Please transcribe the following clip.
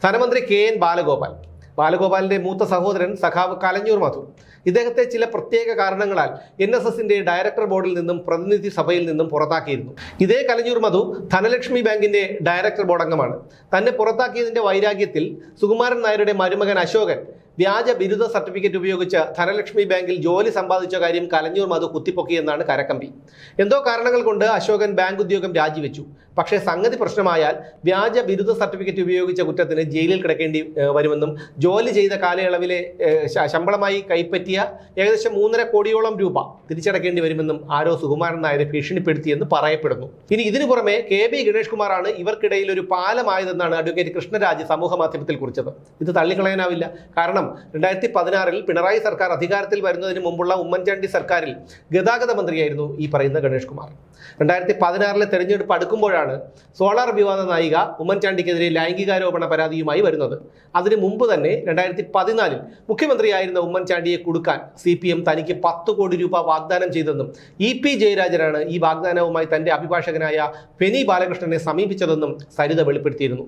ധനമന്ത്രി KN ബാലഗോപാലിന്റെ മൂത്ത സഹോദരൻ സഖാവ് കലഞ്ഞൂർ മധു ഇദ്ദേഹത്തെ ചില പ്രത്യേക കാരണങ്ങളാൽ NSSന്റെ ഡയറക്ടർ ബോർഡിൽ നിന്നും പ്രതിനിധി സഭയിൽ നിന്നും പുറത്താക്കിയിരുന്നു. ഇതേ കലഞ്ഞൂർ മധു ധനലക്ഷ്മി ബാങ്കിന്റെ ഡയറക്ടർ ബോർഡ് അംഗമാണ്. തന്നെ പുറത്താക്കിയതിന്റെ വൈരാഗ്യത്തിൽ സുകുമാരൻ നായരുടെ മരുമകൻ അശോകൻ വ്യാജ ബിരുദ സർട്ടിഫിക്കറ്റ് ഉപയോഗിച്ച് ധനലക്ഷ്മി ബാങ്കിൽ ജോലി സമ്പാദിച്ച കാര്യം കലഞ്ഞൂർ മധു കുത്തിപ്പൊക്കിയെന്നാണ് കരക്കമ്പി. എന്തോ കാരണങ്ങൾ കൊണ്ട് അശോകൻ ബാങ്ക് ഉദ്യോഗം രാജിവെച്ചു. പക്ഷേ സംഗതി പ്രശ്നമായാൽ വ്യാജ ബിരുദ സർട്ടിഫിക്കറ്റ് ഉപയോഗിച്ച കുറ്റത്തിന് ജയിലിൽ കിടക്കേണ്ടി വരുമെന്നും ജോലി ചെയ്ത കാലയളവിലെ ശമ്പളമായി കൈപ്പറ്റിയ ഏകദേശം 3.5 കോടിയോളം രൂപ തിരിച്ചടക്കേണ്ടി വരുമെന്നും ആരോ സുകുമാരൻ നായരെ ഭീഷണിപ്പെടുത്തിയെന്ന് പറയപ്പെടുന്നു. ഇനി ഇതിനു പുറമെ KB ഗണേഷ് കുമാറാണ് ഇവർക്കിടയിൽ ഒരു പാലമായതെന്നാണ് അഡ്വക്കേറ്റ് കൃഷ്ണരാജ് സമൂഹ മാധ്യമത്തിൽ കുറിച്ചത്. ഇത് തള്ളിക്കളയാനാവില്ല. കാരണം 2016 പിണറായി സർക്കാർ അധികാരത്തിൽ വരുന്നതിന് മുമ്പുള്ള ഉമ്മൻചാണ്ടി സർക്കാരിൽ ഗതാഗത മന്ത്രിയായിരുന്നു ഈ പറയുന്ന ഗണേഷ് കുമാർ. 2016 തെരഞ്ഞെടുപ്പ് അടുക്കുമ്പോഴാണ് സോളാർ വിവാദ നായിക ഉമ്മൻചാണ്ടിക്കെതിരെ ലൈംഗികാരോപണ പരാതിയുമായി വരുന്നത്. അതിനു മുമ്പ് തന്നെ 2014 മുഖ്യമന്ത്രിയായിരുന്ന ഉമ്മൻചാണ്ടിയെ കുടുക്കാൻ CPM തനിക്ക് 10 കോടി രൂപ വാഗ്ദാനം ചെയ്തെന്നും EP ജയരാജനാണ് ഈ വാഗ്ദാനവുമായി തന്റെ അഭിഭാഷകനായ ഫെനി ബാലകൃഷ്ണനെ സമീപിച്ചതെന്നും സരിത വെളിപ്പെടുത്തിയിരുന്നു.